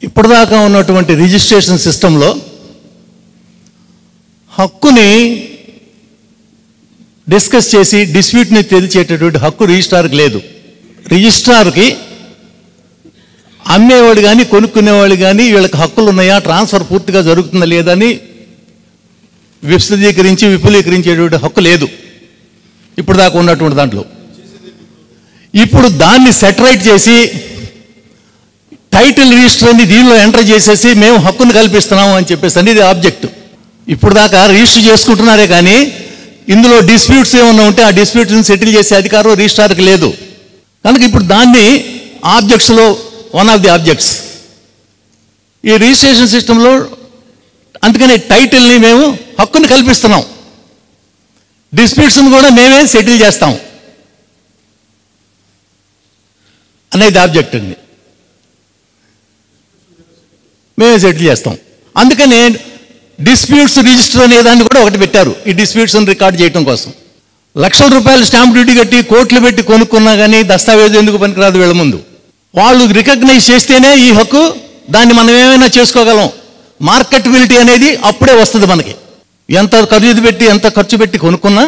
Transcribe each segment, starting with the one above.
ఇప్పటిదాకా ఉన్నటువంటి రిజిస్ట్రేషన్ సిస్టంలో హక్కుని డిస్కస్ చేసి డిస్ప్యూట్ని తేల్చేటటువంటి హక్కు రిజిస్ట్రార్కి లేదు. రిజిస్ట్రార్కి అమ్మేవాడు కానీ కొనుక్కునేవాళ్ళు కానీ వీళ్ళకి హక్కులు ఉన్నాయా, ట్రాన్స్ఫర్ పూర్తిగా జరుగుతుందా లేదని విశదీకరించి విపులీకరించేటువంటి హక్కు లేదు ఇప్పుడు దాకా ఉన్నటువంటి దాంట్లో. ఇప్పుడు దాన్ని సెటరైట్ చేసి టైటిల్ రిజిస్టర్ అని దీనిలో ఎంటర్ చేసేసి మేము హక్కును కల్పిస్తున్నాము అని చెప్పేసి అనేది ఆబ్జెక్ట్. ఇప్పుడు దాకా రిజిస్టర్ చేసుకుంటున్నారే కానీ ఇందులో డిస్ప్యూట్స్ ఏమన్నా ఉంటే ఆ డిస్ప్యూట్స్ని సెటిల్ చేసే అధికారం రిజిస్ట్రార్కి లేదు. కనుక ఇప్పుడు దాన్ని ఆబ్జెక్ట్స్లో వన్ ఆఫ్ ది ఆబ్జెక్ట్స్ ఈ రిజిస్ట్రేషన్ సిస్టంలో. అందుకని టైటిల్ని మేము హక్కుని కల్పిస్తున్నాం, డిస్ప్యూట్స్ని కూడా మేమే సెటిల్ చేస్తాం అనేది ఆబ్జెక్ట్ అండి. మేమే సెటిల్ చేస్తాం. అందుకని డిస్ప్యూట్స్ రిజిస్టర్ అనే దాన్ని కూడా ఒకటి పెట్టారు ఈ డిస్ప్యూట్స్ని రికార్డ్ చేయడం కోసం. లక్షల రూపాయలు స్టాంప్ డ్యూటీ కట్టి కోట్లు పెట్టి కొనుక్కున్నా కానీ దస్తావేజు ఎందుకు పనికిరాదు వీళ్ళ ముందు. వాళ్ళు రికగ్నైజ్ చేస్తేనే ఈ హక్కు, దాన్ని మనం ఏమైనా చేసుకోగలం. మార్కెటబిలిటీ అనేది అప్పుడే వస్తుంది మనకి. ఎంత ఖర్చు పెట్టి కొనుక్కున్నా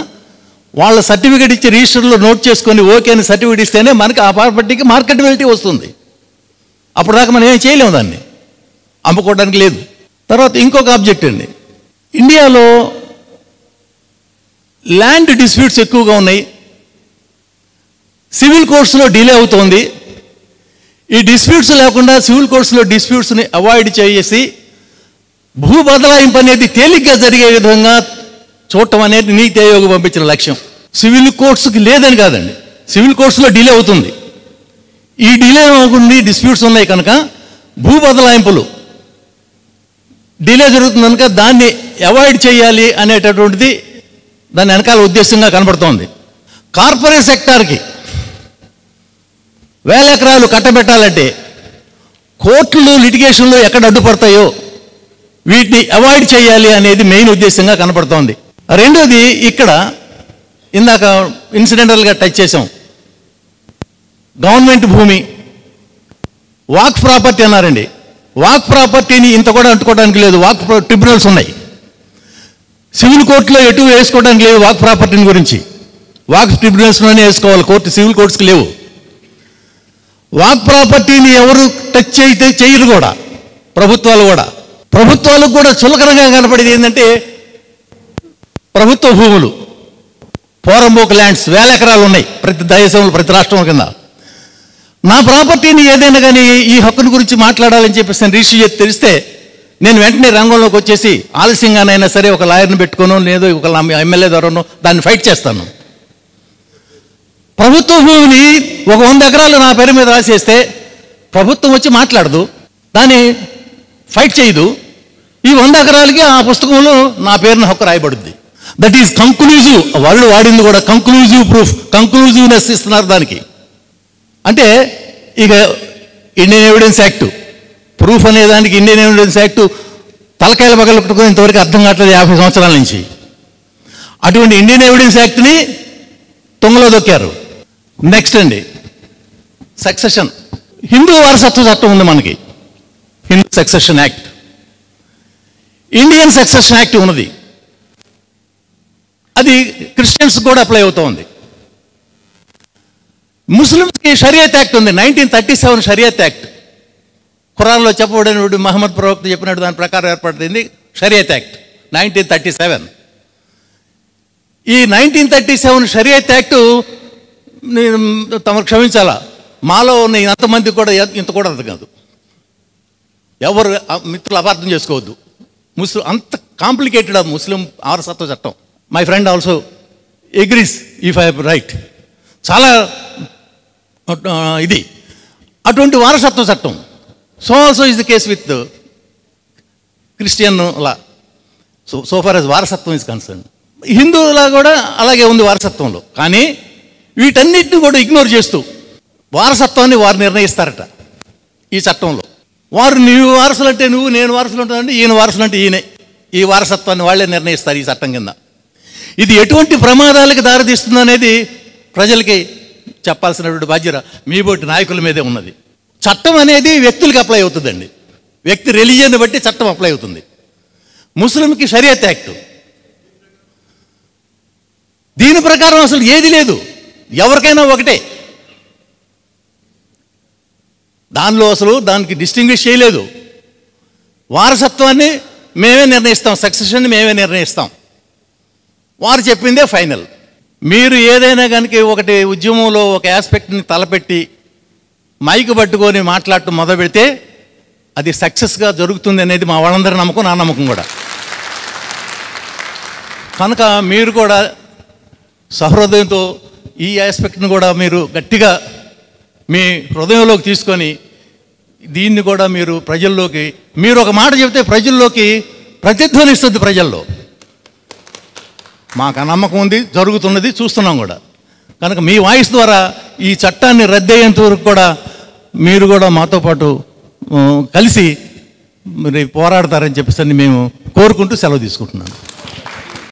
వాళ్ళ సర్టిఫికేట్ ఇచ్చి రిజిస్టర్లో నోట్ చేసుకొని ఓకే అని సర్టిఫికేట్ ఇస్తేనే మనకి ఆ ప్రాపర్టీకి మార్కెటబిలిటీ వస్తుంది. అప్పుడు దాకా మనం ఏం చేయలేము, దాన్ని అమ్ముకోవడానికి లేదు. తర్వాత ఇంకొక ఆబ్జెక్ట్ అండి, ఇండియాలో ల్యాండ్ డిస్ప్యూట్స్ ఎక్కువగా ఉన్నాయి, సివిల్ కోర్ట్స్లో డిలే అవుతోంది. ఈ డిస్ప్యూట్స్ లేకుండా సివిల్ కోర్ట్స్లో డిస్ప్యూట్స్ని అవాయిడ్ చేసి భూ బదలాయింపు అనేది తేలిగ్గా జరిగే విధంగా చూడటం అనేది నీతి ఆయోగ్ పంపించిన లక్ష్యం. సివిల్ కోర్ట్స్కి లేదని కాదండి, సివిల్ కోర్ట్స్లో డిలే అవుతుంది. ఈ డిలే అవ్వకుండా డిస్ప్యూట్స్ ఉన్నాయి కనుక భూ బదలాయింపులు డిలే జరుగుతుంది కనుక దాన్ని అవాయిడ్ చేయాలి అనేటటువంటిది దాని వెనకాల ఉద్దేశంగా కనబడుతోంది. కార్పొరేట్ సెక్టార్కి 1000 ఎకరాలు కట్టబెట్టాలంటే కోర్టులు లిటిగేషన్లో ఎక్కడ అడ్డుపడతాయో వీటిని అవాయిడ్ చేయాలి అనేది మెయిన్ ఉద్దేశంగా కనబడుతోంది. రెండోది, ఇక్కడ ఇందాక ఇన్సిడెంటల్గా టచ్ చేసాం, గవర్నమెంట్ భూమి వాక్ ప్రాపర్టీ అన్నారండి. వాక్ ప్రాపర్టీని ఇంత కూడా అంటుకోవడానికి లేదు, వాక్ ట్రిబ్యునల్స్ ఉన్నాయి. సివిల్ కోర్టులో ఎటు వేసుకోవడానికి లేదు వాక్ ప్రాపర్టీని గురించి, వాక్ ట్రిబ్యునల్స్లోనే వేసుకోవాలి, కోర్టు సివిల్ కోర్ట్స్కి లేవు. వాక్ ప్రాపర్టీని ఎవరు టచ్ చేయరు కూడా, ప్రభుత్వాలకు కూడా చులకనగా కనపడేది ఏంటంటే ప్రభుత్వ భూములు, పోరంబోక్ ల్యాండ్స్ 1000 ఎకరాలు ఉన్నాయి ప్రతి దేశంలో, ప్రతి రాష్ట్రం కింద. నా ప్రాపర్టీని ఏదైనా కానీ ఈ హక్కుని గురించి మాట్లాడాలని చెప్పేసి నేను రిజిస్టర్ చేసి తెలిస్తే నేను వెంటనే రంగంలోకి వచ్చేసి ఆలస్యంగానైనా సరే ఒక లాయర్ని పెట్టుకోను, లేదో ఒక ఎమ్మెల్యే ద్వారానో దాన్ని ఫైట్ చేస్తాను. ప్రభుత్వ భూమిని ఒక 100 ఎకరాలు నా పేరు మీద రాసేస్తే ప్రభుత్వం వచ్చి మాట్లాడదు, దాన్ని ఫైట్ చేయదు. ఈ 100 ఎకరాలకి ఆ పుస్తకంలో నా పేరున హక్కు రాయబడుద్ది. That is conclusive. వాళ్ళు వాడింది కూడా కంక్లూజివ్ ప్రూఫ్, కంక్లూజివ్నెస్ ఇస్తున్నారు దానికి. అంటే ఇక ఇండియన్ ఎవిడెన్స్ యాక్ట్ ప్రూఫ్ అనేదానికి ఇండియన్ ఎవిడెన్స్ యాక్ట్ తలకాయల పగలు పెట్టుకుని ఇంతవరకు అర్థం కావట్లేదు 50 సంవత్సరాల నుంచి. అటువంటి ఇండియన్ ఎవిడెన్స్ యాక్ట్ని తొంగలో దొక్కారు. నెక్స్ట్ అండి, సక్సెషన్. హిందూ వారసత్వ చట్టం ఉంది మనకి, Hindu succession act, Indian succession act ఉన్నది. అది క్రిస్టియన్స్ కూడా అప్లై అవుతోంది. ముస్లిమ్స్కి షరియత్ యాక్ట్ ఉంది, 1937 షరియత్ యాక్ట్. ఖురాన్లో చెప్పబడినటువంటి మహమ్మద్ ప్రవక్త చెప్పినట్టు దాని ప్రకారం ఏర్పడింది షరియత్ యాక్ట్ 1937. ఈ 1937 షరియత్ యాక్ట్ తమకు క్షమించాలా, మాలో ఉన్న అంతమంది కూడా ఇంత కూడా అర్థం కాదు. ఎవరు మిత్రులు అపార్థం చేసుకోవద్దు, అంత కాంప్లికేటెడ్ ఆ ముస్లిం వారసత్వ చట్టం. My friend also agrees if I right. చాలా ఇది అటువంటి వారసత్వ చట్టం. So also is the case with Christian law, so far as వారసత్వం ఇస్ కన్సర్న్. హిందువులా కూడా అలాగే ఉంది వారసత్వంలో. కానీ వీటన్నిటిని కూడా ఇగ్నోర్ చేస్తూ వారసత్వాన్ని వారు నిర్ణయిస్తారట ఈ చట్టంలో. వారు నువ్వు వారసులు అంటే నువ్వు, నేను వారసులు ఉంటానంటే ఈయన వారసులు అంటే ఈయనే. ఈ వారసత్వాన్ని వాళ్ళే నిర్ణయిస్తారు ఈ చట్టం కింద. ఇది ఎటువంటి ప్రమాదాలకు దారితీస్తుంది అనేది ప్రజలకి చెప్పాల్సినటువంటి బాధ్యత మీ బోటి నాయకుల మీదే ఉన్నది. చట్టం అనేది వ్యక్తులకు అప్లై అవుతుందండి, వ్యక్తి రిలీజియన్ బట్టి చట్టం అప్లై అవుతుంది. ముస్లింకి షరియత్ యాక్ట్, దీని ప్రకారం అసలు ఏది లేదు, ఎవరికైనా ఒకటే. దానిలో అసలు దానికి డిస్టింగ్విష్ చేయలేదు. వారసత్వాన్ని మేమే నిర్ణయిస్తాం, సక్సెషన్ని మేమే నిర్ణయిస్తాం, వారు చెప్పిందే ఫైనల్. మీరు ఏదైనా కనుక ఒకటి ఉద్యమంలో ఒక ఆస్పెక్ట్ని తలపెట్టి మైకు పట్టుకొని మాట్లాడటం మొదలు పెడితే అది సక్సెస్గా జరుగుతుంది అనేది మా వాళ్ళందరి నమ్మకం, నా నమ్మకం కూడా. కనుక మీరు కూడా సహృదయంతో ఈ ఆస్పెక్ట్ని కూడా మీరు గట్టిగా మీ హృదయంలోకి తీసుకొని దీన్ని కూడా మీరు ప్రజల్లోకి, మీరు ఒక మాట చెప్తే ప్రజల్లోకి ప్రతిధ్వనిస్తుంది. ప్రజల్లో మాకు నమ్మకం ఉంది, జరుగుతున్నది, చూస్తున్నాం కూడా. కనుక మీ వాయిస్ ద్వారా ఈ చట్టాన్ని రద్దయ్యేంత వరకు కూడా మీరు కూడా మాతో పాటు కలిసి మరి పోరాడతారని చెప్పేసి మేము కోరుకుంటూ సెలవు తీసుకుంటున్నాను.